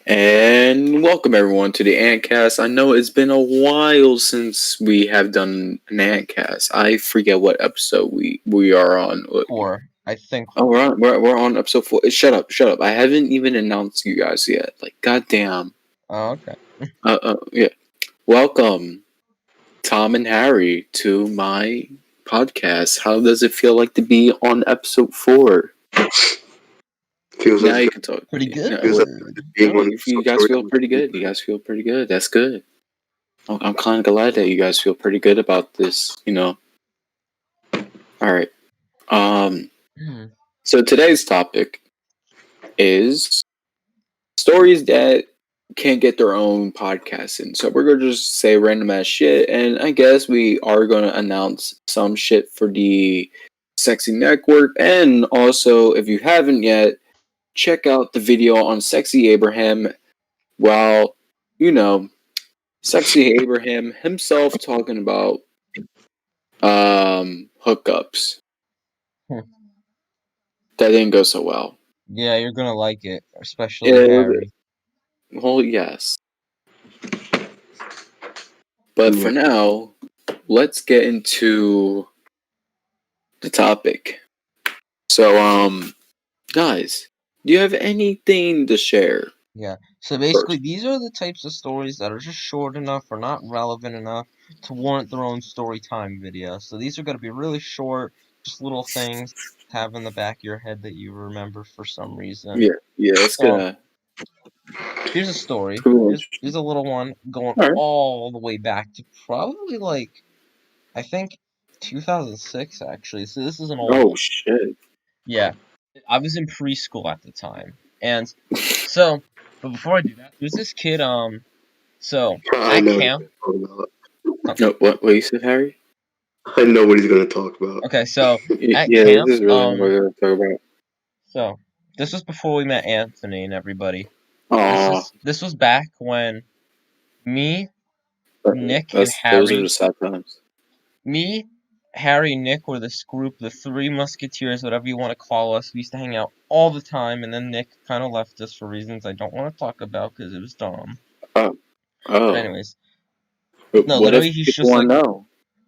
And welcome everyone to the Antcast. I know it's been a while since we have done an Antcast. I forget what episode we are on. 4, I think. Oh, we're on episode 4. Shut up! I haven't even announced you guys yet. Like, goddamn. Oh, okay. Yeah. Welcome, Tom and Harry, to my podcast. How does it feel like to be on episode 4? Feels Now as you can talk. Pretty good. feels like being on You guys feel pretty good. You guys feel pretty good. That's good. I'm kind of glad that you guys feel pretty good about this. All right. So today's topic is stories that can't get their own podcast in. So we're gonna just say random ass shit, and I guess we are gonna announce some shit for the Sexy Network, and also if you haven't yet, check out the video on Sexy Abraham. Well, Sexy Abraham himself talking about hookups. That didn't go so well. Yeah, you're gonna like it, especially Harry. Well, yes. But for now, let's get into the topic. So, guys, do you have anything to share? Yeah. So basically, these are the types of stories that are just short enough or not relevant enough to warrant their own story time video. So these are gonna be really short, just little things to have in the back of your head that you remember for some reason. Yeah, it's gonna. Here's a story. Cool. Here's a little one going all the way back to probably I think 2006 actually. So this is an old one. Oh shit. Yeah. I was in preschool at the time. And so, but before I do that, there's this kid so at camp. No, what you said, Harry? I know what he's gonna talk about. Okay, so at yeah, camp, this is really what we're gonna talk about. So this was before we met Anthony and everybody. Aww. This was back when me, Nick, and Harry. Those are the sad times. Me, Harry, Nick were this group, the Three Musketeers, whatever you want to call us. We used to hang out all the time, and then Nick kind of left us for reasons I don't want to talk about because it was dumb. Oh. But anyways. But no, literally, he's just like,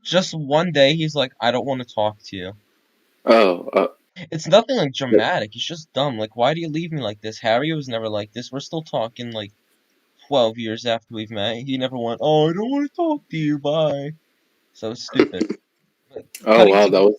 just one day, he's like, I don't want to talk to you. Oh. It's nothing like dramatic. It's just dumb. Like, why do you leave me like this? Harry was never like this. We're still talking like 12 years after we've met. He never went, oh, I don't want to talk to you. Bye. So it's stupid. Oh wow, that was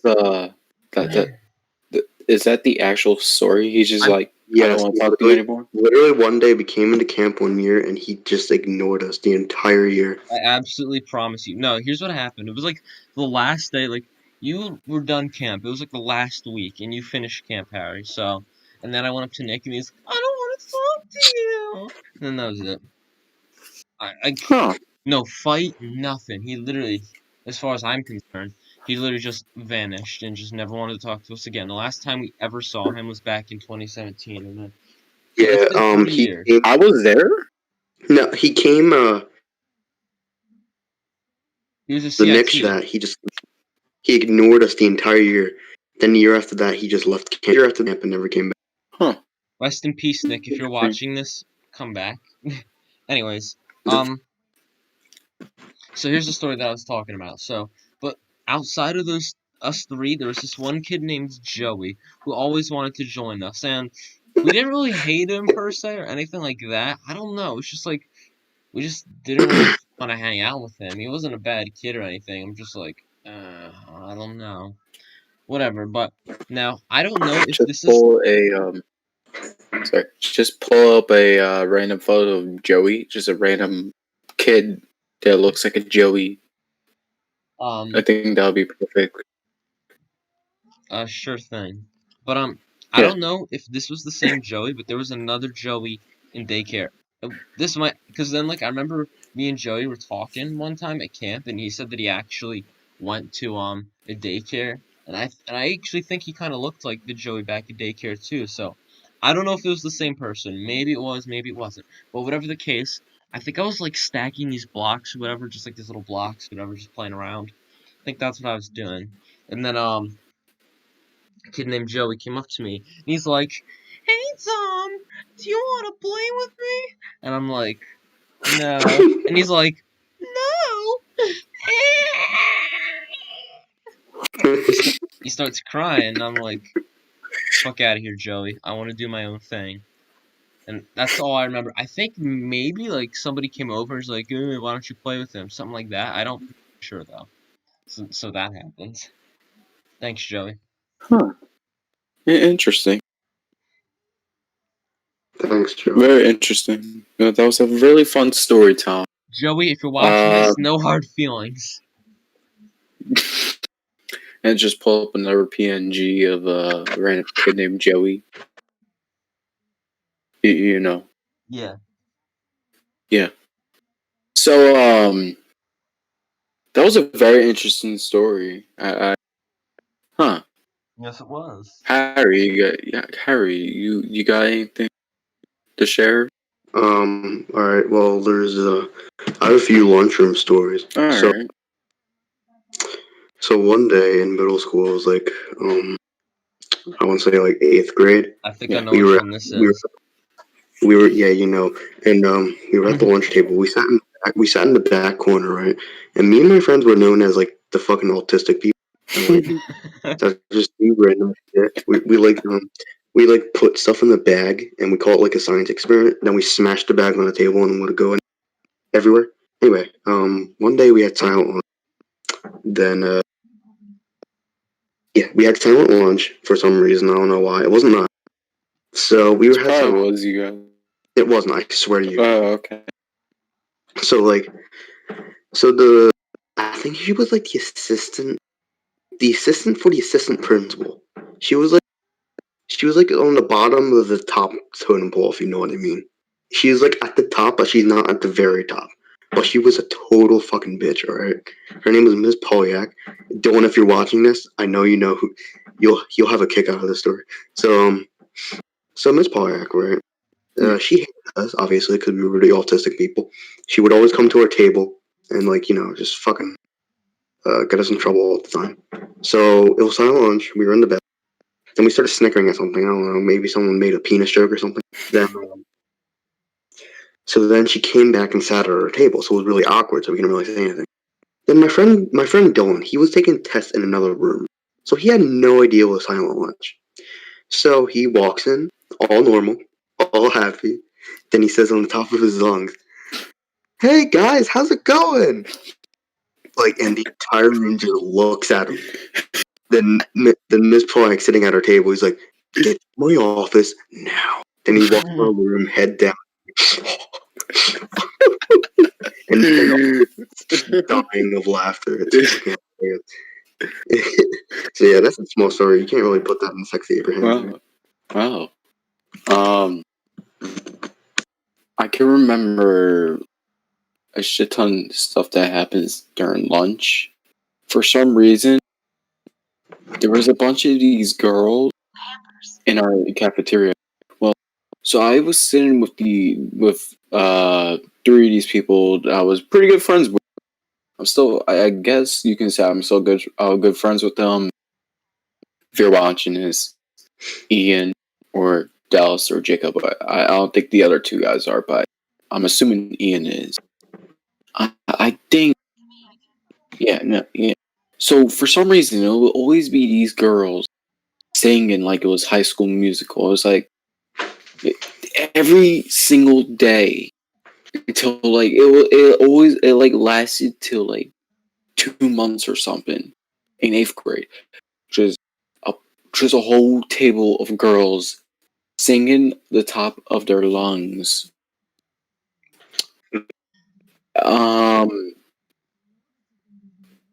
is that the actual story? He's just like, I don't want to talk to you anymore. Literally, one day we came into camp one year and he just ignored us the entire year. I absolutely promise you. No, here's what happened. It was like the last day. Like you were done camp. It was like the last week, and you finished camp, Harry. So, and then I went up to Nick, and he's like, I don't want to talk to you. And then that was it. No fight, nothing. He literally, as far as I'm concerned, he literally just vanished and just never wanted to talk to us again. The last time we ever saw him was back in 2017, and then I was there. No, he came. He was a CIT. The next that he ignored us the entire year. Then the year after that, he just left camp. The year after camp and never came back. Huh. Rest in peace, Nick. If you're watching this, come back. Anyways, so here's the story that I was talking about. So, but outside of us three, there was this one kid named Joey who always wanted to join us, and we didn't really hate him per se or anything like that. I don't know. It's just like we just didn't really want to hang out with him. He wasn't a bad kid or anything. I'm just like, I don't know, whatever. But now I don't know if this is. Just pull up a random photo of Joey, just a random kid that looks like a Joey. I think that'll be perfect. Sure thing. But I don't know if this was the same Joey, but there was another Joey in daycare. This might, because then I remember me and Joey were talking one time at camp, and he said that he actually went to a daycare, and I actually think he kind of looked like the Joey back at daycare too. So I don't know if it was the same person. Maybe it was, maybe it wasn't. But whatever the case, I think I was stacking these blocks or whatever, just these little blocks, whatever, just playing around. I think that's what I was doing. And then a kid named Joey came up to me, and he's like, "Hey Tom, do you want to play with me?" And I'm like, "No." And he's like, "No." He starts crying, and I'm like, "Fuck out of here, Joey. I want to do my own thing." And that's all I remember. I think maybe like somebody came over and was like, "Why don't you play with him?" Something like that. I don't sure though. So that happens. Thanks, Joey. Huh. Interesting. Thanks, Joe. Very interesting. That was a really fun story, Tom. Joey, if you're watching this, no hard feelings. And just pull up another PNG of a random kid named Joey. You know. Yeah. Yeah. So, that was a very interesting story. Huh. Yes, it was. Harry, you got anything to share? All right. Well, I have a few lunchroom stories. All right. So one day in middle school, it was like, I want to say like 8th grade. I think I know We which were, one this we were, is. we were, yeah, and we were at the lunch table. We sat in the back corner, right? And me and my friends were known as like the fucking autistic people. And, like, that's just random shit. We like put stuff in the bag and we call it like a science experiment. Then we smash the bag on the table and let it go everywhere. Anyway, one day we had silent lunch. Then yeah, we had silent lunch for some reason. I don't know why. It wasn't that. So we had Probably silent. was you guys. It wasn't. I swear to you. Oh, okay. So like, so the I think she was like the assistant for the assistant principal. She was like on the bottom of the top totem pole, if you know what I mean. She's like at the top, but she's not at the very top. But she was a total fucking bitch, alright? Her name was Miss Polyak. Dylan, if you're watching this, I know you know who you'll have a kick out of this story. So Miss Polyak, right? She hated us, obviously, because we were the autistic people. She would always come to our table and just fucking get us in trouble all the time. So it was silent lunch. We were in the bed. Then we started snickering at something. I don't know. Maybe someone made a penis joke or something. Then she came back and sat at our table. So it was really awkward. So we couldn't really say anything. Then my friend Dylan, he was taking tests in another room. So he had no idea what was silent lunch. So he walks in, all normal, all happy. Then he says on the top of his lungs, "Hey guys, how's it going?" And the entire room just looks at him. Then Miss Plank sitting at our table, he's like, "Get to my office now." Then he walks around the room, head down, and dying of laughter. It's fucking hilarious. So yeah, that's a small story. You can't really put that in Sexy Abraham. Wow. I can remember a shit ton of stuff that happens during lunch. For some reason, there was a bunch of these girls in our cafeteria. Well, so I was sitting with three of these people that I was pretty good friends with. I guess you can say I'm still good friends with them. If you're watching this, Ian or Dallas or Jacob, I don't think the other two guys are, but I'm assuming Ian is. I think, yeah, no, yeah. So for some reason, it will always be these girls singing like it was High School Musical. It was like every single day until like it like lasted till like 2 months or something in 8th grade, which is a just a whole table of girls singing the top of their lungs.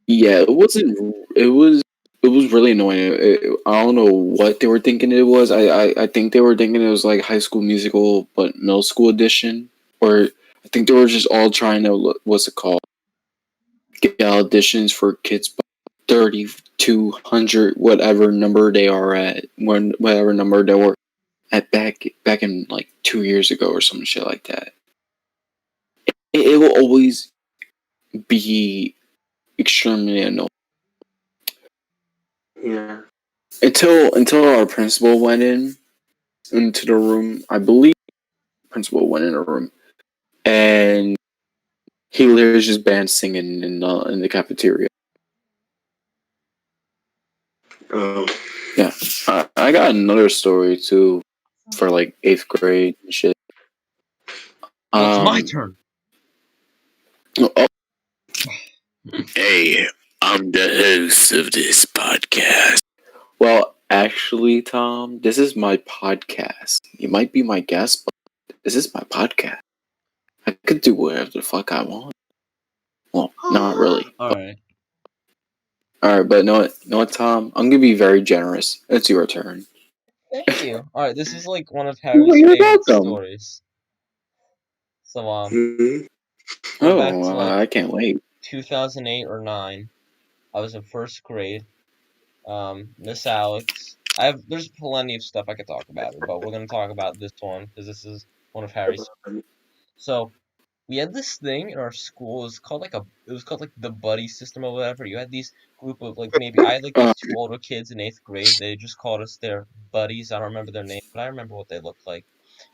Yeah, it wasn't. It was really annoying. I don't know what they were thinking it was. I think they were thinking it was like High School Musical, but middle school edition. Or I think they were just all trying to what's it called? Get auditions for kids 30 to 100, whatever number they are at, whatever number they were at back in like 2 years ago or some shit like that. It will always be extremely annoying. Yeah. Until our principal went in into the room. I believe the principal went in the room, and he literally just band singing in the cafeteria. Oh. Yeah, I got another story too, for like 8th grade and shit. Well, it's my turn. Oh, hey, I'm the host of this podcast. Well, actually, Tom, this is my podcast. You might be my guest, but this is my podcast. I could do whatever the fuck I want. Well, not really. Alright. Alright, but know what, Tom? I'm gonna be very generous. It's your turn. Thank you. Alright, this is like one of Harry's You're favorite welcome. stories. So, Mhm. going back Oh, to like I can't wait. 2008 or 9, I was in first grade. Miss Alex. There's plenty of stuff I could talk about her, but we're gonna talk about this one because this is one of Harry's. So, we had this thing in our school. It was called like the buddy system or whatever. You had these group of like maybe I had like Uh, these two older kids in 8th grade. They just called us their buddies. I don't remember their name, but I remember what they looked like,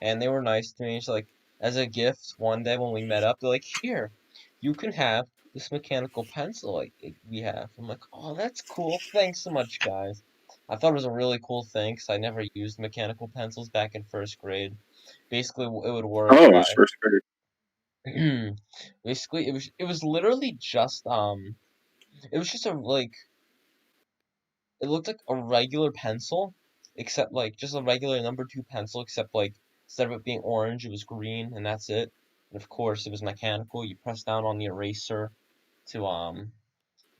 and they were nice to me. So like as a gift, one day when we met up, they're like, "Here, you can have this mechanical pencil like we have." I'm like, "Oh, that's cool. Thanks so much, guys." I thought it was a really cool thing because I never used mechanical pencils back in first grade. Basically, it would work oh, by it's first grade. basically it was literally just it was just a like it looked like a regular pencil except like just a regular number 2 pencil except like instead of it being orange it was green and that's it. And of course it was mechanical. You press down on the eraser to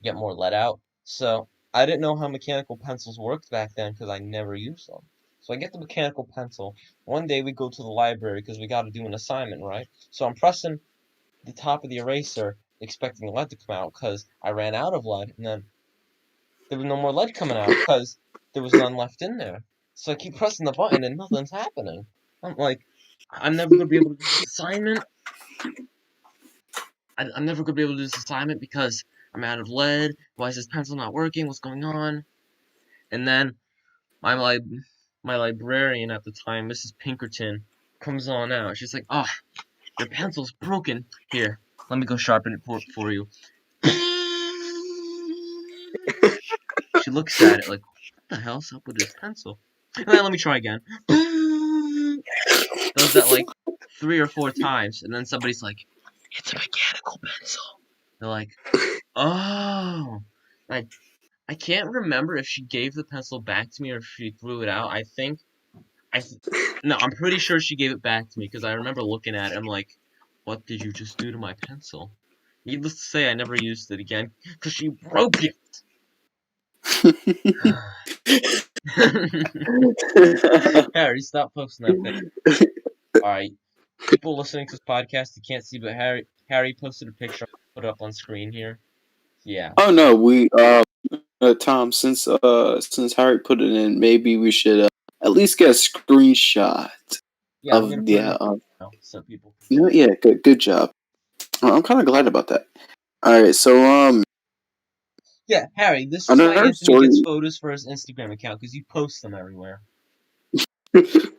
get more lead out. So I didn't know how mechanical pencils worked back then because I never used them. So I get the mechanical pencil. One day we go to the library because we got to do an assignment, right? So I'm pressing the top of the eraser expecting lead to come out because I ran out of lead and then there was no more lead coming out because there was none left in there. So I keep pressing the button and nothing's happening. I'm like, I'm never gonna be able to do this assignment. I'm never gonna be able to do this assignment because I'm out of lead. Why is this pencil not working? What's going on? And then my my librarian at the time, Mrs. Pinkerton, comes on out. She's like, "Oh, your pencil's broken. Here, let me go sharpen it for you." She looks at it like, what the hell's up with this pencil? And then let me try again. Does that like 3 or 4 times, and then somebody's like, it's a mechanical pencil. They're like, oh. I I can't remember if she gave the pencil back to me or if she threw it out. No, I'm pretty sure she gave it back to me because I remember looking at it. I'm like, what did you just do to my pencil? Needless to say, I never used it again because she broke it. Harry, stop posting that thing. Alright. People listening to this podcast, you can't see, but Harry posted a picture. Put it up on screen here. Yeah. Oh no, we Tom, since Harry put it in, maybe we should at least get a screenshot Yeah, I'm gonna of put the it in now so people can no, see. yeah, good job. I'm kind of glad about that. All right, so Yeah, Harry, this is why another Anthony gets story. photos for his Instagram account, because you post them everywhere.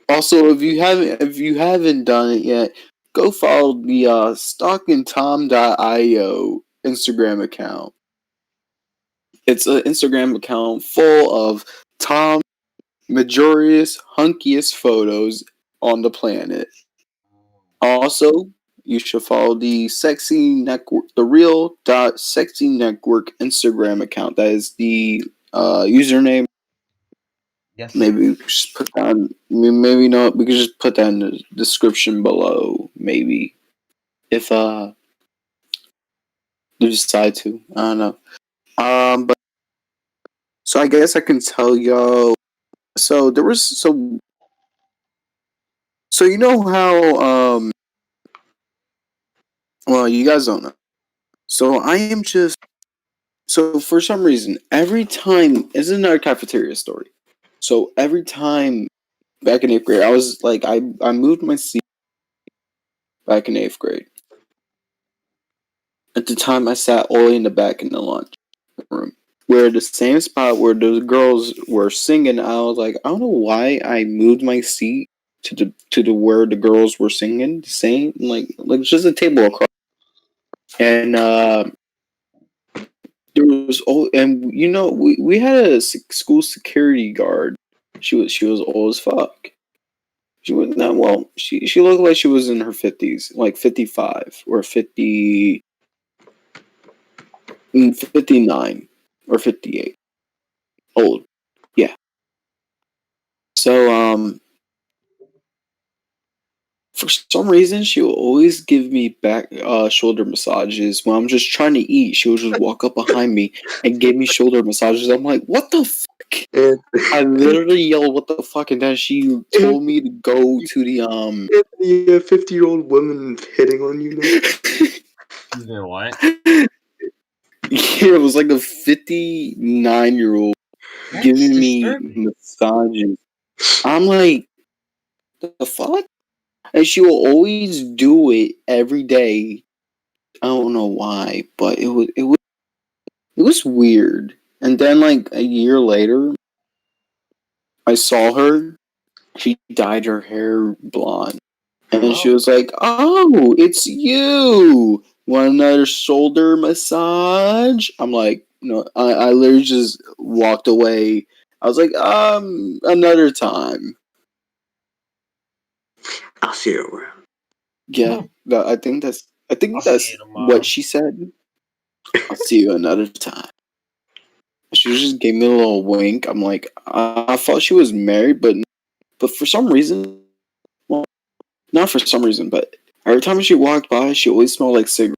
Also, if you haven't done it yet, go follow the stalkingtom.io Instagram account. It's an Instagram account full of Tom majoriest hunkiest photos on the planet. Also, you should follow the sexy network, the real dot sexy network Instagram account. That is the username. Yes, sir. Maybe we could just put that. Maybe not. We could just put that in the description below. Maybe if you decide to. I don't know. But so I guess I can tell y'all. So there was so you know how well you guys don't know. So I am just so for some reason every time this is another cafeteria story. So every time back in 8th grade, I was like I moved my seat back in 8th grade. At the time, I sat all in the back in the lunch room. where the same spot where the girls were singing. I was like, I don't know why I moved my seat to the where the girls were singing, saying like just a table across, and there was and we had a school security guard. She was old as fuck. She was not well. She looked like she was in her 50s, like 55 or 59 or 58. Old, yeah. So for some reason, she will always give me back shoulder massages when I'm just trying to eat. She'll just walk up behind me and give me shoulder massages. I'm like, what the fuck? I literally yelled, "What the fuck?" And then she told me to go to the The 50-year-old woman hitting on you now. Excuse me, what? Yeah, it was like a 59-year-old That's giving me disturbing. massages. I'm like, the fuck? And she will always do it every day. I don't know why, but it was weird. And then like a year later, I saw her. She dyed her hair blonde. And she Oh, was like, "Oh, it's you. Want another shoulder massage?" I'm like, no. I literally just walked away. I was like, another time. I'll see you around. Yeah, I I'll think see you that's what tomorrow. she said. I'll see you another time. She just gave me a little wink. I'm like, I thought she was married, but for some reason, well, not for some reason, but every time she walked by, she always smelled like cigarette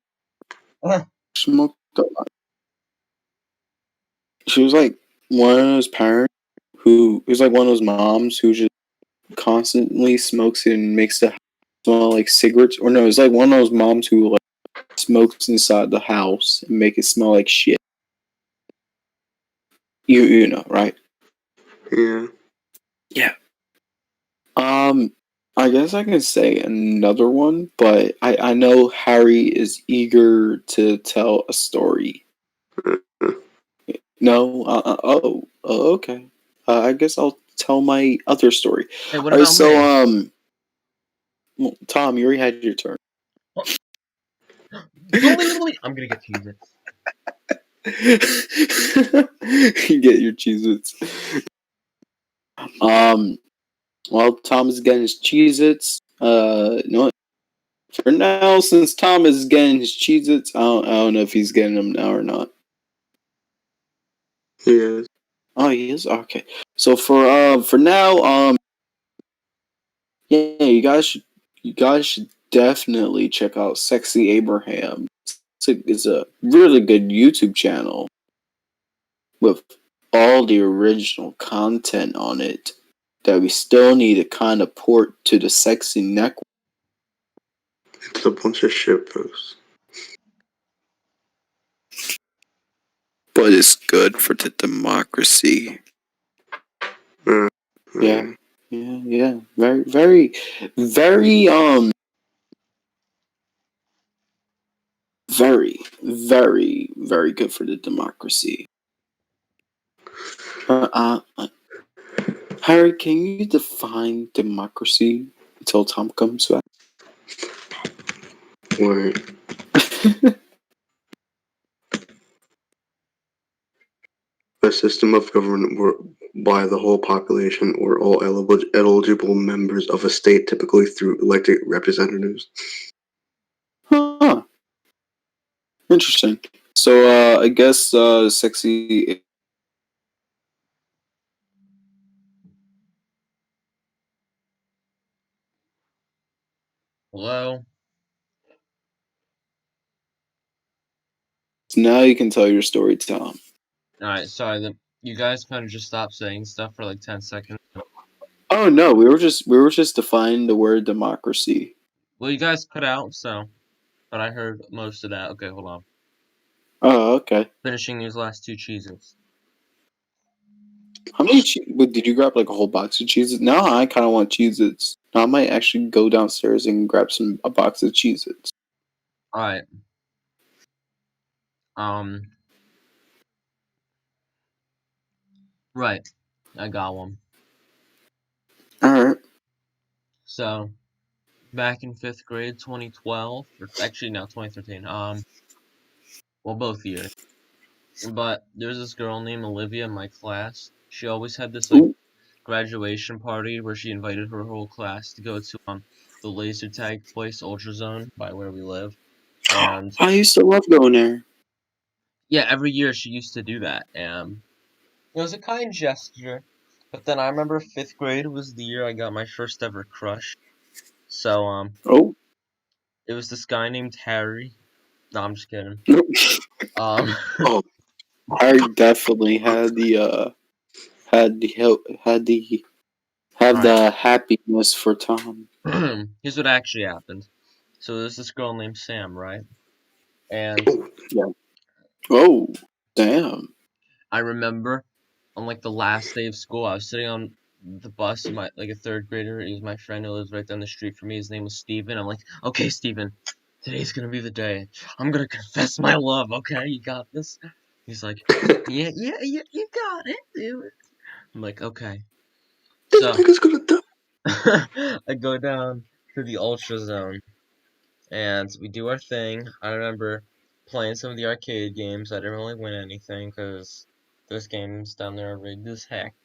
smoke. She was like one of those parents who is like one of those moms who just constantly smokes and makes the house smell like cigarettes. Or no, it's like one of those moms who like smokes inside the house and make it smell like shit. You know, right? Yeah. Yeah. Um, I guess I can say another one, but I know Harry is eager to tell a story. No, okay. I guess I'll tell my other story. Hey, what All right, about so me? well, Tom, you already had your turn. Oh, I'm gonna get cheeses. Get your Cheez-Its. While Tom is getting his Cheez-Its, you know what? For now, since Tom is getting his Cheez-Its, I don't know if he's getting them now or not. Yes. Oh, he is? Okay. So for now, yeah, you guys should definitely check out Sexy Abraham. It's a really good YouTube channel with all the original content on it that we still need to kind of port to the Sexy Network. It's a bunch of shit posts. But it's good for the democracy. Uh, Yeah, yeah. Very, very, very, very, very, very good for the democracy. Harry, can you define democracy until Tom comes back? Where a system of government by the whole population or all eligible members of a state, typically through elected representatives. Huh. Interesting. So, I guess, sexy. Hello? Now you can tell your story, Tom. Alright, sorry, you guys kind of just stopped saying stuff for like 10 seconds. Oh no, we were just defining the word democracy. Well, you guys cut out, so. But I heard most of that. Okay, hold on. Oh, okay. Finishing these last two cheeses. How many? Did you grab like a whole box of Cheez-Its? Now I kind of want Cheez-Its. Now I might actually go downstairs and grab a box of Cheez-Its. Alright. Um. Right. I got one. Alright. So, back in 5th grade, 2012, or actually now 2013, well, both years. But there's this girl named Olivia in my class. She always had this, like, Ooh. graduation party where she invited her whole class to go to, the laser tag place, Ultrazone, by where we live. And, I used to love going there. yeah, every year she used to do that. And it was a kind gesture. But then I remember 5th grade was the year I got my first ever crush. So, Oh. it was this guy named Harry. No, I'm just kidding. Nope. Um, Oh, I definitely had the had the help had the have alright. the happiness for Tom. Here's what actually happened. So there's this girl named Sam, right? And oh, Yeah. Oh, damn. I remember on like the last day of school, I was sitting on the bus, my like a 3rd grader. He was my friend who lives right down the street from me. His name was Steven. I'm like, okay, Steven, today's gonna be the day. I'm gonna confess my love. Okay, you got this. He's like, yeah, yeah, yeah, you got it, dude. I'm like, okay. this So nigga's gonna die. I go down to the Ultra Zone and we do our thing. I remember playing some of the arcade games. I didn't really win anything because those games down there are rigged as heck.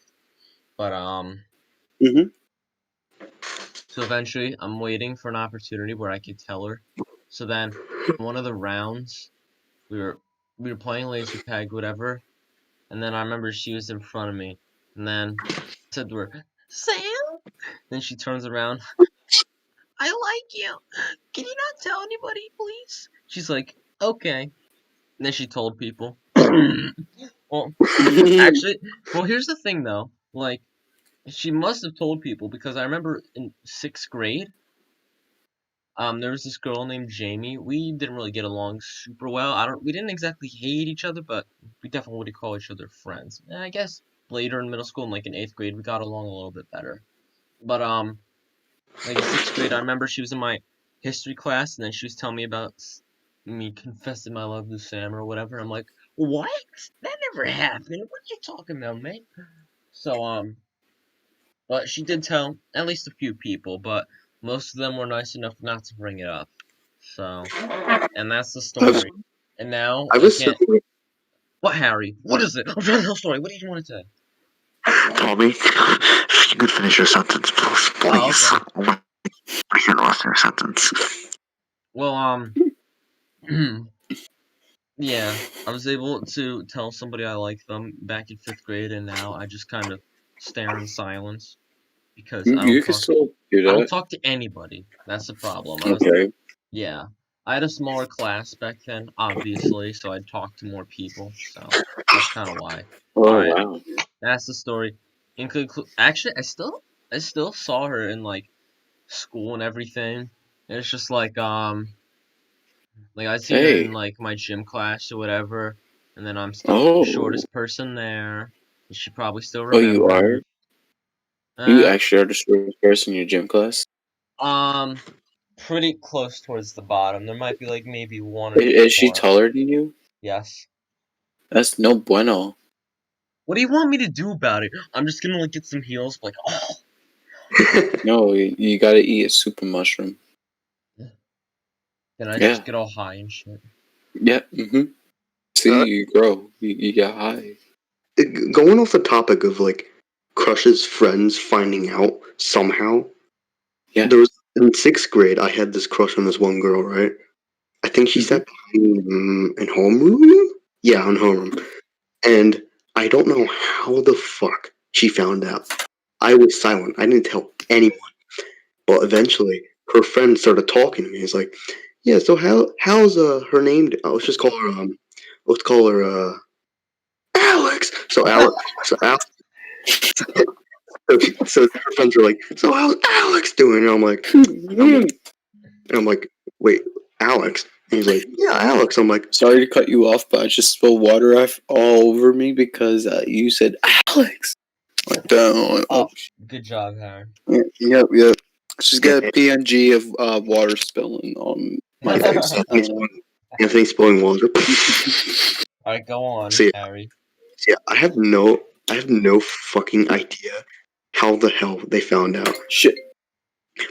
But Mm-hmm. so eventually I'm waiting for an opportunity where I could tell her. So then one of the rounds we were we were playing laser tag, whatever, and then I remember she was in front of me, and then I said to her, Sam. Then she turns around. I like you. Can you not tell anybody, please? She's like, okay. And then she told people. Well, actually, well, here's the thing though. Like, she must have told people because I remember in 6th grade, there was this girl named Jamie. We didn't really get along super well. We didn't exactly hate each other, but we definitely would call each other friends. And I guess later in middle school and like in 8th grade, we got along a little bit better. But like in 6th grade, I remember she was in my history class, and then she was telling me about me confessing my love to Sam or whatever. I'm like, what? That never happened. What are you talking about, man? So but she did tell at least a few people, but most of them were nice enough not to bring it up. So, and that's the I was, story. And now I I was can't. similar. What, Harry? What is it? I'm trying to tell a story. What did you want to say? Tommy, if you could finish your sentence, Oh, please. okay. I want to hear the rest of your sentence. Well, yeah, I was able to tell somebody I like them back in 5th grade, and now I just kind of stare in silence because You can still do I don't that. talk to anybody. That's the problem. Okay. Yeah, I had a smaller class back then, obviously, so I'd talk to more people. So that's kind of why. All Oh right, wow. that's the story. Actually, I still saw her in like school and everything. And it's just like I'd see her in Hey. like my gym class or whatever, and then I'm still the Oh. shortest person there. And she probably still Oh, you remembers me. are. You Uh, actually are the shortest person in your gym class. um, pretty close towards the bottom. There might be like maybe one or two Is she more. taller than you? Yes. That's no bueno. What do you want me to do about it? I'm just gonna like get some heels, like, oh. No, you gotta eat a super mushroom. Then I just Yeah. get all high and shit. Yeah. Mm-hmm. See, uh, you grow. You get high. Going off the topic of like crushes, friends finding out somehow. Yeah. There was in 6th grade, I had this crush on this one girl, right? I think she Mm-hmm. sat behind me in homeroom. Yeah, in homeroom, and I don't know how the fuck she found out. I was silent. I didn't tell anyone. But eventually, her friend started talking to me. He's like, "Yeah, so how's her name? Let's just call her let's call her Alex." So her friends were like, "So how's Alex doing?" And I'm like, "Wait, Alex?" And he's like, "Yeah, Alex." I'm like, Sorry to cut you off, but I just spilled water all over me because you said Alex. Like, Oh, good job, Harry. yep, yep. Just "Yeah, get a PNG of water spilling on my face. Anthony spilling water." Alright, go on, See, Harry. I have no. I have no fucking idea how the hell they found out. Shit.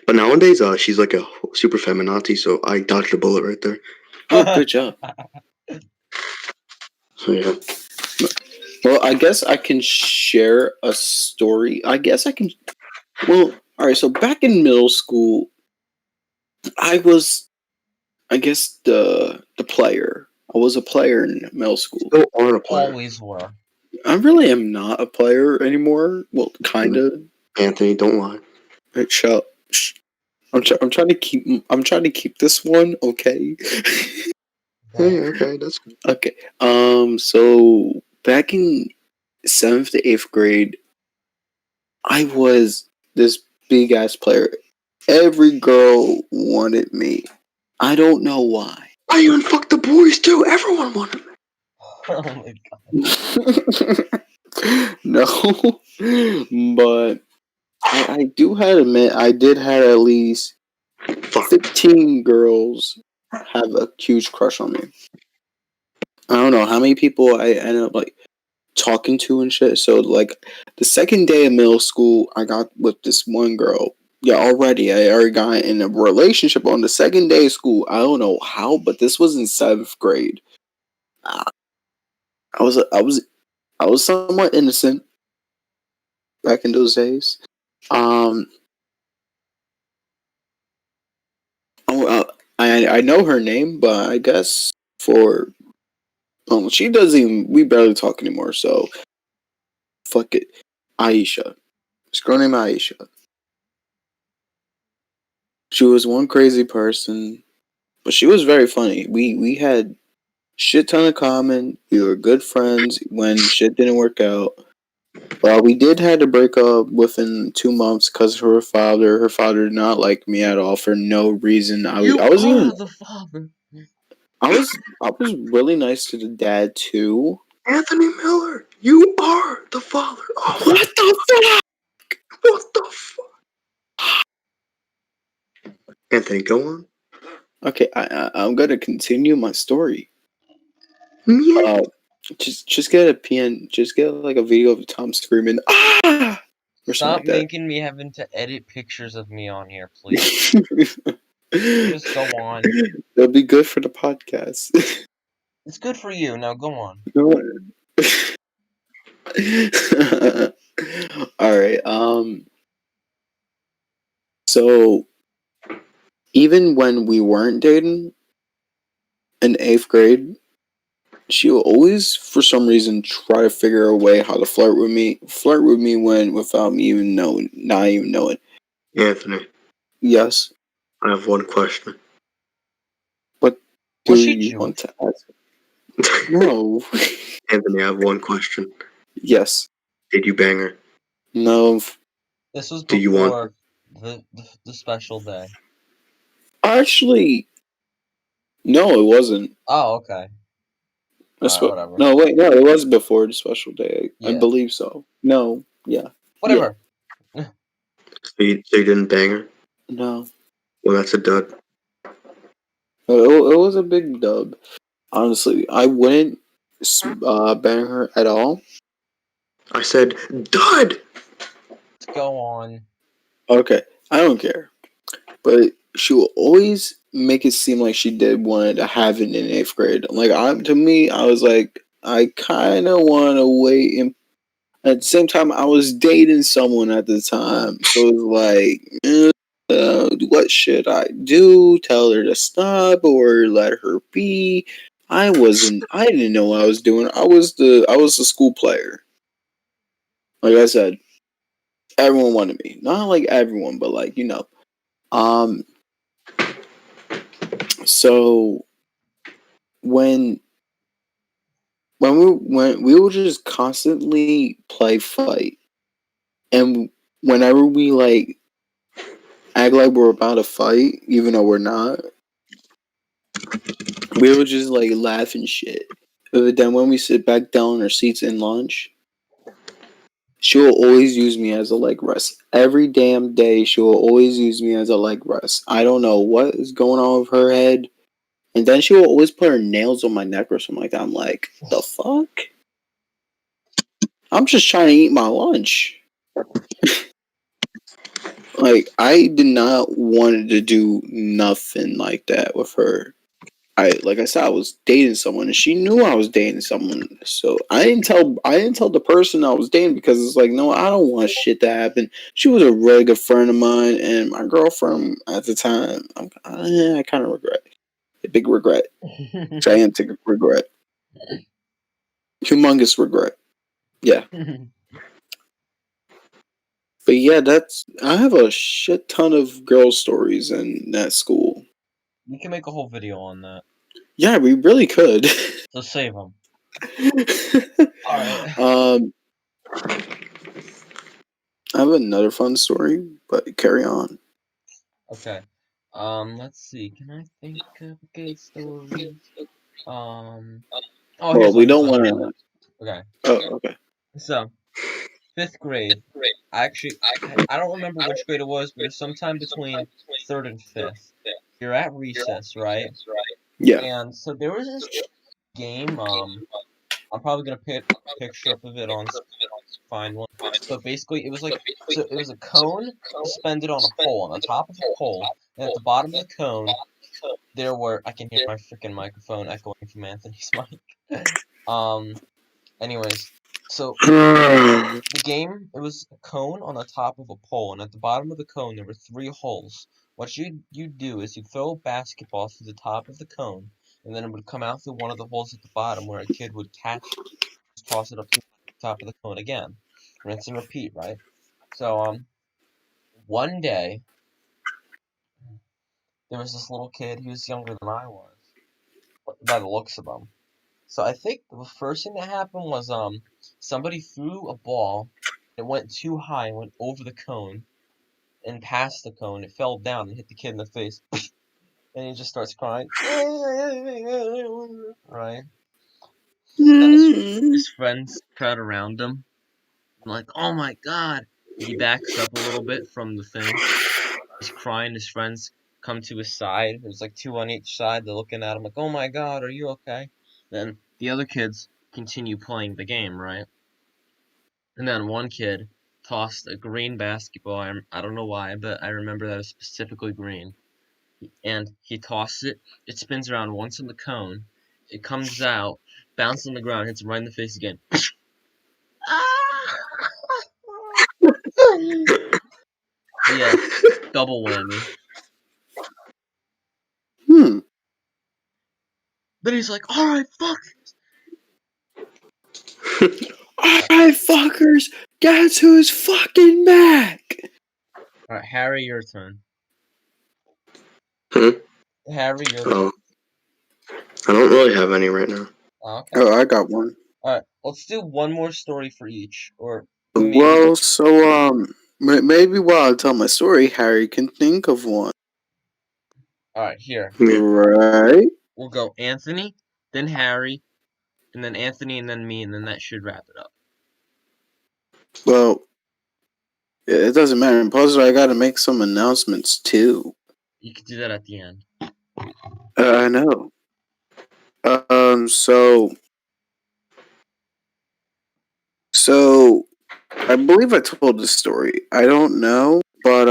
But nowadays, she's like a super feminazi, so I dodged a bullet right there. Oh, good job. So yeah. Well, I guess I can share a story. I guess I can. Well, all right. So back in middle school, I was, I guess the player. I was a player in middle school. Still are a player. Always were. I really am not a player anymore. Well, kind of. Anthony, don't lie. Right, shut. I'm trying to keep. I'm trying to keep this one okay. Hey, okay, that's good. Okay. So back in 7th to 8th grade, I was this big ass player. Every girl wanted me. I don't know why. I even fucked the boys too. Everyone wanted me. Oh my god. No, but I do have to admit I did have at least Fuck. 15 girls have a huge crush on me. I don't know how many people I ended up like talking to and shit. So like the second day of middle school, I got with this one girl. Yeah, already I already got in a relationship on the second day of school. I don't know how, but this was in 7th grade. I was somewhat innocent back in those days. Um, I know her name, but I guess for she doesn't even. We barely talk anymore. So fuck it, Aisha. This girl named Aisha. She was one crazy person, but she was very funny. We had shit ton of common. We were good friends when shit didn't work out. Well, we did had to break up within 2 months because her father. Her father did not like me at all for no reason. I You was even are the father. I was really nice to the dad too. Anthony Miller, you are the father. Oh my, What the fuck? what the fuck? Anthony, go on. Okay, I'm gonna continue my story. Yeah. Just get a PN. Just get like a video of Tom screaming ah or something Stop like that. making me having to edit pictures of me on here, please. Just go on. That'll be good for the podcast. It's good for you. Now go on. All right. So even when we weren't dating in 8th grade, she will always, for some reason, try to figure a way how to flirt with me. Flirt with me when without me even knowing, not even knowing. Anthony, Yes. I have one question. What do Was she you Jewish? want to ask? No. Anthony, I have one question. Yes. Did you bang her? No. This was Do you want before the special day. Actually, no, it wasn't. Oh, okay. Alright, whatever. No, wait, no, it was before the special day. I Yeah. believe so. No, yeah. Whatever. So you didn't bang her? No. Well, that's a dud. It was a big dub. Honestly, I wouldn't bang her at all. I said dud. Let's go on. Okay, I don't care. But she will always make it seem like she did want to have it in 8th grade. Like, to me, I was like, I kind of want to wait. And at the same time, I was dating someone at the time. So it was like, what should I do? Tell her to stop or let her be? I didn't know what I was doing. I was the school player. Like I said, everyone wanted me. Not like everyone, but like, Um, so when we would just constantly play fight, and whenever we like act like we're about to fight, even though we're not, we would just like laugh and shit. But then when we sit back down in our seats in lunch, she will always use me as a leg rest. Every damn day, she will always use me as a leg rest. I don't know what is going on with her head. And then she will always put her nails on my neck or something like that. I'm like, the fuck? I'm just trying to eat my lunch. Like, I did not want to do nothing like that with her. Like I said, I was dating someone, and she knew I was dating someone. So I didn't tell the person I was dating because it's like, no, I don't want shit to happen. She was a really good friend of mine, and my girlfriend at the time. I kind of regret, a big regret, gigantic regret, humongous regret. Yeah, but yeah, I have a shit ton of girl stories in that school. We can make a whole video on that. Yeah, we really could. So save them. All right. I have another fun story, but carry on. Okay. Let's see. Can I think of a good story? Um. Oh, Well, here's we one. Here's don't one. want Here's to. one. Okay. Oh, okay. So, fifth grade. I don't remember which grade it was, but it was sometime between third and fifth. You're at recess, right? Yeah. And so there was this game. I'm probably gonna put a picture up of it on find one. But basically, it was a cone suspended on a pole. On the top of the pole, and at the bottom of the cone, there were. I can hear my freaking microphone echoing from Anthony's mic. um. Anyways, so the game, it was a cone on the top of a pole, and at the bottom of the cone there were three holes. What you do is you throw a basketball through the top of the cone, and then it would come out through one of the holes at the bottom where a kid would catch, just toss it up to the top of the cone again. Rinse and repeat, right? So one day there was this little kid. He was younger than I was, by the looks of him. So I think the first thing that happened was somebody threw a ball. It went too high and went over the cone and past the cone. It fell down and hit the kid in the face, and he just starts crying. Right. Then his friends crowd around him. I'm like, oh my god! He backs up a little bit from the thing. He's crying. His friends come to his side. There's like two on each side. They're looking at him like, oh my god, are you okay? Then the other kids continue playing the game, right? And then one kid tossed a green basketball. I don't know why, but I remember that it was specifically green. And he tosses it. It spins around once in the cone. It comes out, bounces on the ground, hits him right in the face again. Yeah, double whammy. Hmm. Then he's like, alright, fuck. Alright, fuckers, guess who's fucking back? Alright, Harry, your turn. Hmm? Harry, your turn. Oh, I don't really have any right now. Okay. Oh, I got one. Alright, let's do one more story for each. Or maybe. Well, so maybe while I tell my story, Harry can think of one. Alright, here. Yeah. Right? We'll go Anthony, then Harry, and then Anthony, and then me, and then that should wrap it up. Well, it doesn't matter. Plus, I got to make some announcements too. You can do that at the end. I know. So I believe I told this story. I don't know, but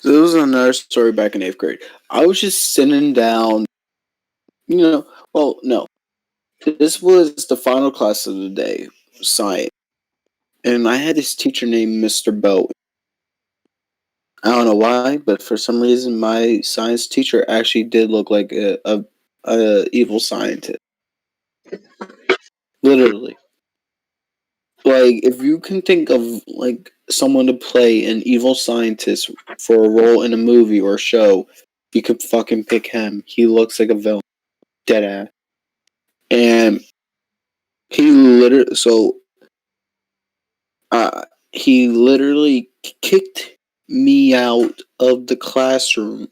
so this was another story back in 8th grade. I was just sitting down, well, no. This was the final class of the day, science. And I had this teacher named Mr. Bow. I don't know why, but for some reason, my science teacher actually did look like a evil scientist. Literally. Like, if you can think of, like, someone to play an evil scientist for a role in a movie or show, you could fucking pick him. He looks like a villain. Deadass. And he literally, he literally kicked me out of the classroom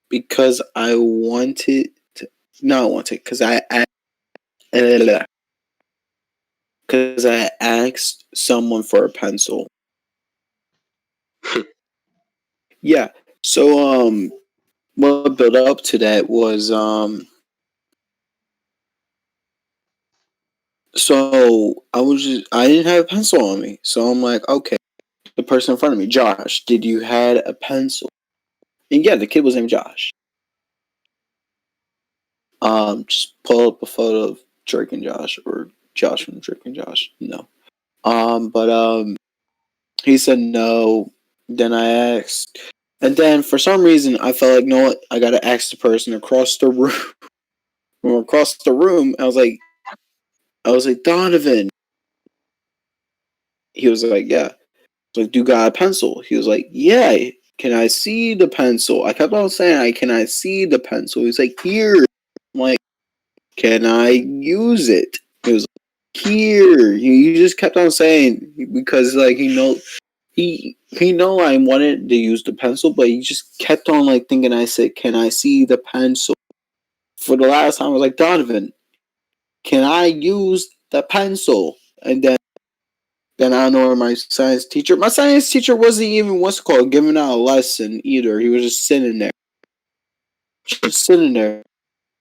because I wanted to, not wanted, because I asked someone for a pencil. Yeah. So what built up to that was So I didn't have a pencil on me. So I'm like, okay, the person in front of me, Josh, did you had a pencil? And yeah, the kid was named Josh. Just pull up a photo of Drake and Josh, or Josh from Drake and Josh. No. But he said no. Then I asked, and then for some reason I felt like, no, what? I gotta ask the person across the room. Across the room, I was like, Donovan. He was like, yeah. I was like, do you got a pencil? He was like, yeah. Can I see the pencil? I kept on saying, can I see the pencil? He's like, here. I'm like, can I use it? He was like, here. He just kept on saying, because like he know I wanted to use the pencil, but he just kept on like thinking I said, can I see the pencil? For the last time, I was like, Donovan, can I use the pencil? And then I don't know where my science teacher. My science teacher wasn't even giving out a lesson either. He was just sitting there, just sitting there.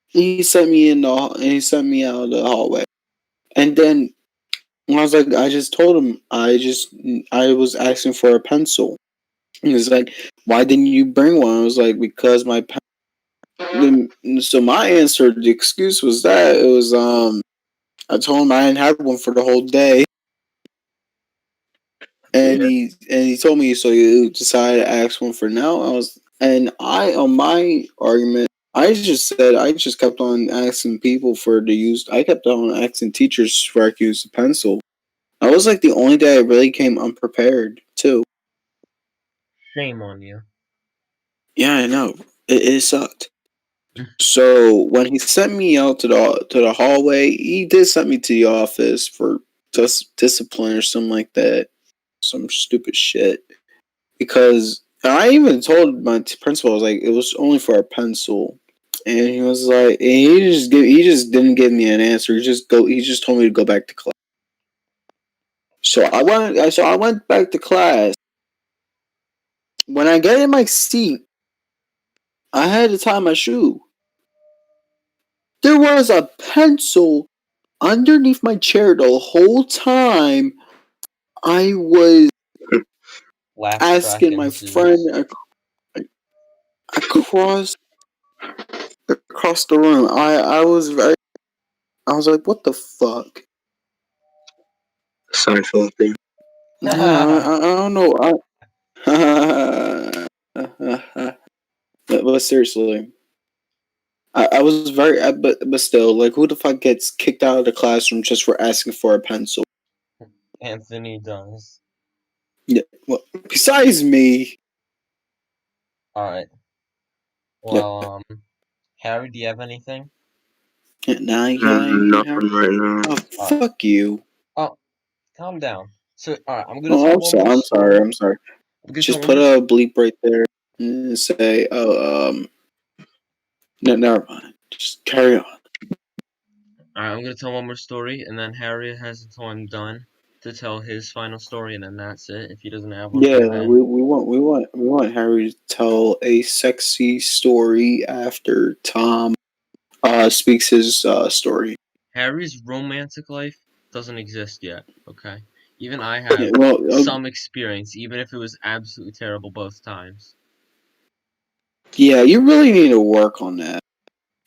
He sent me he sent me out of the hallway. And then I was like, I just told him I was asking for a pencil. He was like, why didn't you bring one? I was like, because my pen. So my answer, the excuse was that it was I told him I didn't have one for the whole day. And Yeah. he told me, so you decided to ask one for now. I on my argument, I just said I just kept on asking people for to use. I kept on asking teachers for I could use the pencil. I was like the only day I really came unprepared too. Shame on you. Yeah, I know it sucked. So when he sent me out to the hallway, he did send me to the office for just discipline or something like that, some stupid shit. Because I even told my principal, I was like, it was only for a pencil, and he was like, and he just didn't give me an answer. He just told me to go back to class. So I went back to class. When I get in my seat, I had to tie my shoe. There was a pencil underneath my chair the whole time. I was Laugh track asking my friend ensues. across the room. I was like, what the fuck? Seinfeld thing. Yeah, I don't know. But seriously, I was but still, like, who the fuck gets kicked out of the classroom just for asking for a pencil? Anthony does. Yeah, well, besides me. Alright. Yeah, Well, Harry, do you have anything? now you got anything, Harry? Nothing right now. Oh, Alright. fuck you. Oh, calm down. So, alright, I'm gonna Oh, tell one more I'm sorry. story. I'm sorry. I'm gonna tell Just one put more. a bleep right there and say, no, never mind. Just carry on. Alright, I'm gonna tell one more story, and then Harry has until I'm done to tell his final story, and then that's it. If he doesn't have one by Yeah, then. we want Harry to tell a sexy story after Tom speaks his story. Harry's romantic life doesn't exist yet, okay? Even I Yeah, have well, some experience, even if it was absolutely terrible both times. yeah, you really need to work on that.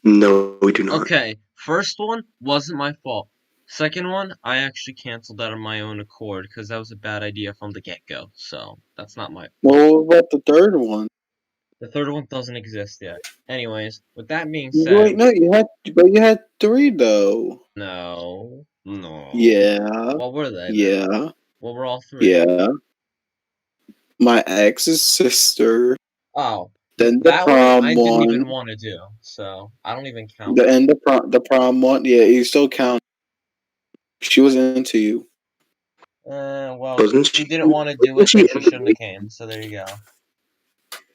No, we do not. Okay, first one wasn't my fault. Second one, I actually canceled that on my own accord because that was a bad idea from the get-go. So that's not my fault. Well, what about the third one? The third one doesn't exist yet. Anyways, with that being Wait, said, no, you had three though. no. Yeah, What were they then? yeah, What were all three? yeah. My ex's sister, Oh, then the that one prom I didn't one, even want to do, so I don't even count that. the prom one. Yeah, you still count. She was into you. Well, Wasn't she she? didn't want to do Wasn't it, she? then she shouldn't have came. So there you go.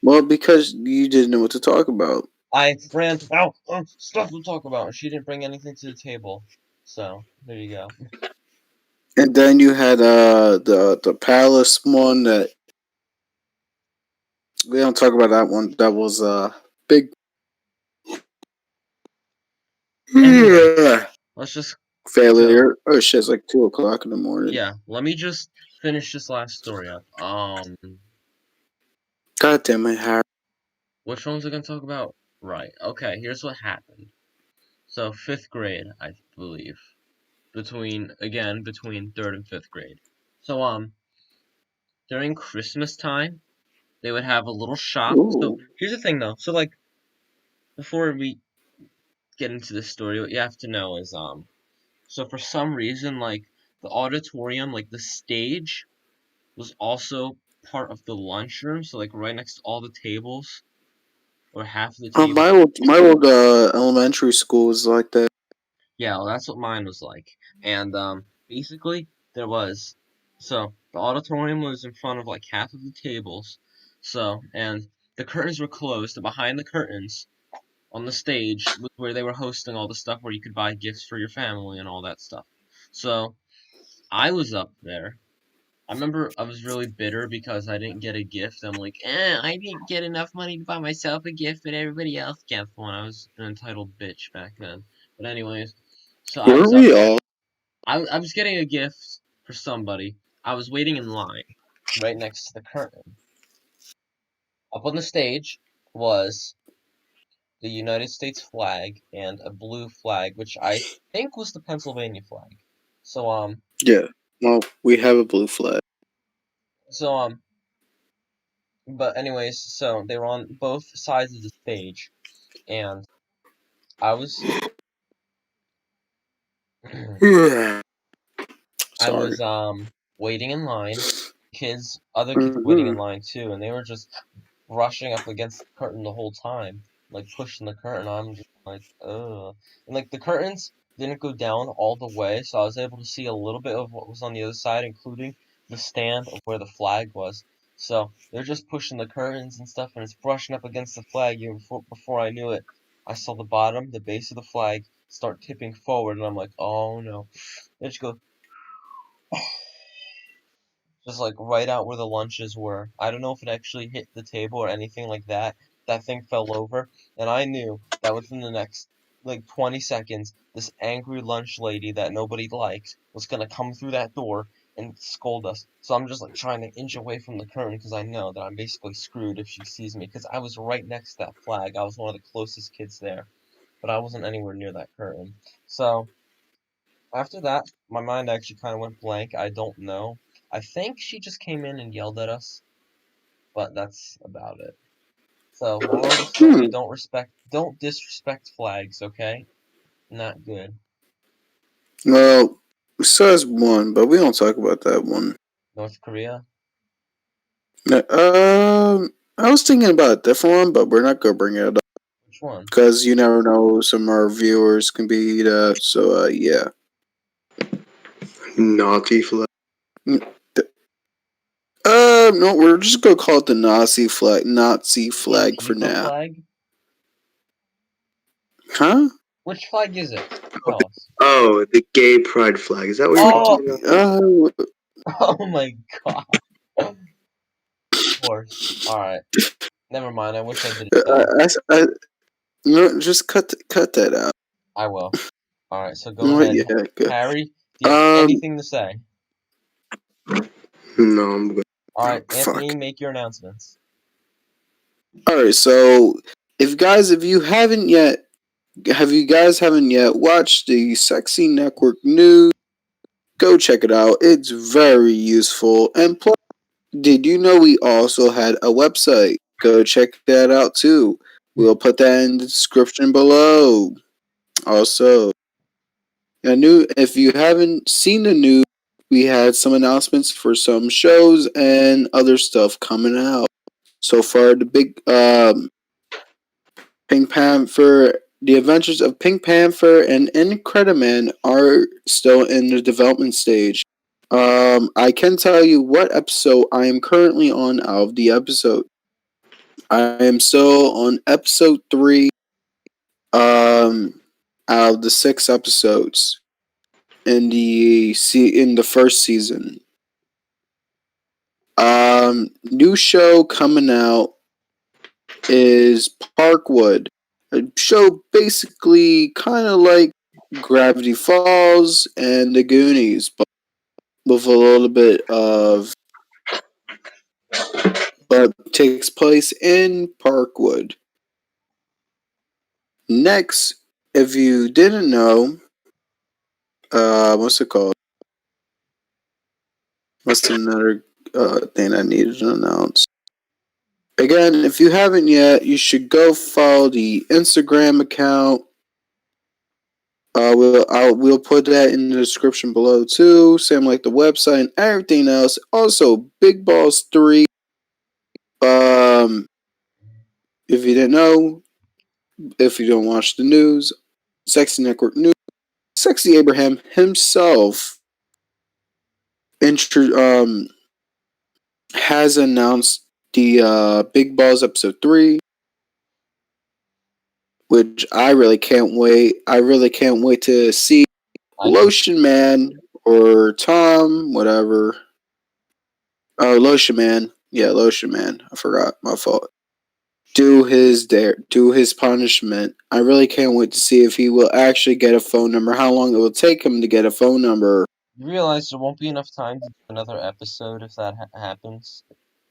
Well, because you didn't know what to talk about. I ran out of stuff to talk about, and she didn't bring anything to the table. So there you go. And then you had the palace one that we don't talk about that one. That was big. Anyway, Yeah. let's just So Failure. Oh shit! It's like 2 o'clock in the morning. yeah, let me just finish this last story up. God damn it, Harry. Which one was I gonna talk about? Right. Okay. Here's what happened. So fifth grade, I believe, between third and fifth grade. So during Christmas time, they would have a little shop. So Ooh. here's the thing, though. So like before we get into this story, what you have to know is so for some reason, like the auditorium, like the stage, was also part of the lunchroom. So like right next to all the tables, or half of the table. My old elementary school was like that. Yeah, well, that's what mine was like. And basically there was so the auditorium was in front of like half of the tables. So and the curtains were closed, and behind the curtains on the stage was where they were hosting all the stuff where you could buy gifts for your family and all that stuff. So I was up there. I remember I was really bitter because I didn't get a gift. I'm like, I didn't get enough money to buy myself a gift, but everybody else got one. I was an entitled bitch back then. But anyways, so I was Weren't up we there. all? I was getting a gift for somebody. I was waiting in line right next to the curtain. Up on the stage was the United States flag and a blue flag, which I think was the Pennsylvania flag. So Yeah. Well, we have a blue flag. so but anyways, so they were on both sides of the stage, and I was I Sorry. was waiting in line. Other kids waiting Hmm. in line too, and they were just brushing up against the curtain the whole time, like pushing the curtain. I'm just like, ugh. And like the curtains didn't go down all the way, so I was able to see a little bit of what was on the other side, including the stand of where the flag was. So they're just pushing the curtains and stuff, and it's brushing up against the flag. Even before I knew it, I saw the base of the flag, start tipping forward, and I'm like, oh no. It just goes just like right out where the lunches were. I don't know if it actually hit the table or anything like that. That thing fell over, and I knew that within the next like 20 seconds, this angry lunch lady that nobody liked was gonna come through that door and scold us. So I'm just like trying to inch away from the curtain because I know that I'm basically screwed if she sees me because I was right next to that flag. I was one of the closest kids there, but I wasn't anywhere near that curtain. So after that, my mind actually kind of went blank. I don't know. I think she just came in and yelled at us, but that's about it. So, moral of the story, Hmm. don't disrespect flags, okay? Not good. Well, says one, but we don't talk about that one. North Korea? I was thinking about a different one, but we're not gonna bring it up Which one? because you never know. Some of our viewers can be that. So, yeah. Nazi flag. Mm, no, we're just gonna call it the Nazi flag. Nazi The flag for Antifa now. flag? Huh? Which flag is it? Tell us. Oh, the gay pride flag. Is that what you're Oh! talking about? Uh, Oh my god. Of course. Alright. Never mind, I wish I did it though. no, just cut that out. I will. Alright, so go No, ahead. yeah, good. Harry, do you have Um, anything to say? No, I'm good. oh, Alright, Anthony, fuck. make your announcements. All right, so if you haven't yet, have you guys haven't yet watched the Sexy Network news? Go check it out. It's very useful. And plus, did you know we also had a website? Go check that out too. We'll put that in the description below. Also, I knew if you haven't seen the news, we had some announcements for some shows and other stuff coming out. So far, the big Pink Panther, The Adventures of Pink Panther and Incrediman are still in the development stage. I can tell you what episode I am currently on out of the episode. I am still on episode 3, out of the 6 episodes in the first season. New show coming out is Parkwood, a show basically kind of like Gravity Falls and The Goonies, but with a little bit of, but takes place in Parkwood. Next, if you didn't know, what's it called? What's another thing I needed to announce? Again, if you haven't yet, you should go follow the Instagram account. We'll put that in the description below too. Same like the website and everything else. Also, Big Balls 3. If you didn't know, if you don't watch the news, Sexy Network News, Sexy Abraham himself has announced the Big Balls episode 3, which I really can't wait. I really can't wait to see Lotion Man or Tom, whatever. Oh, Lotion Man. Yeah, Lotion Man. I forgot. My fault. Do his punishment. I really can't wait to see if he will actually get a phone number, how long it will take him to get a phone number. You realize there won't be enough time to do another episode if that happens?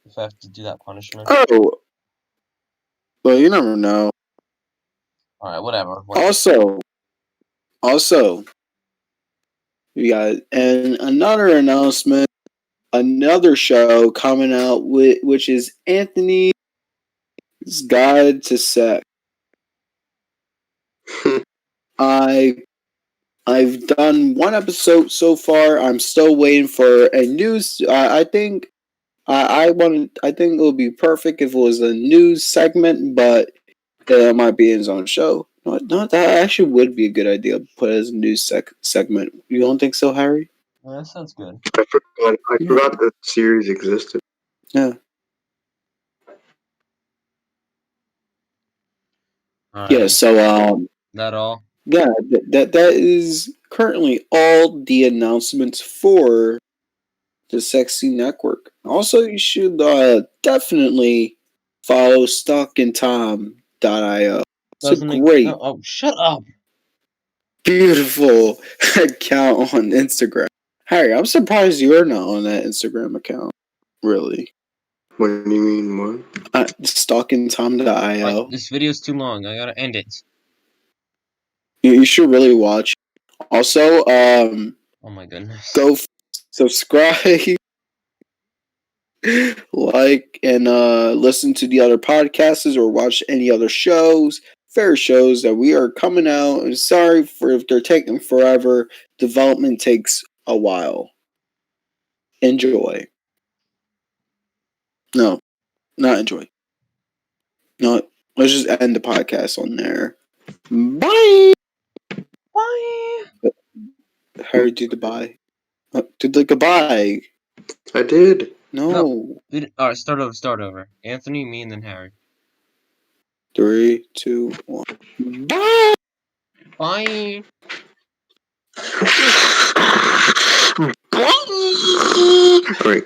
If I have to do that punishment? Oh, well, you never know. Alright, whatever. Also, we got another announcement, another show coming out which is Anthony's Guide to Sex. I've done one episode so far. I'm still waiting for a news. I think I think it would be perfect if it was a news segment, but it might be his own show. No, that actually would be a good idea. Put it as a news segment. You don't think so, Harry? Yeah, that sounds good. I forgot the series existed. Yeah. Alright. Yeah. So That all? yeah, that is currently all the announcements for the Sexy Network. Also, you should definitely follow StalkingTom.io. It's a great, No, oh, shut up! beautiful account on Instagram. Harry, I'm surprised you're not on that Instagram account. Really. What do you mean, what? StalkingTom.io. This video's too long. I gotta end it. You should really watch. Also, Oh my goodness. go subscribe, like, and listen to the other podcasts or watch any other shows, fair shows that we are coming out. I'm sorry for if they're taking forever. Development takes a while. Enjoy. No, not enjoy. No, let's just end the podcast on there. Bye. Bye! Harry, do the bye. Do the goodbye. I did. No. Alright, start over. Anthony, me, and then Harry. 3, 2, 1. Bye. Bye! Great.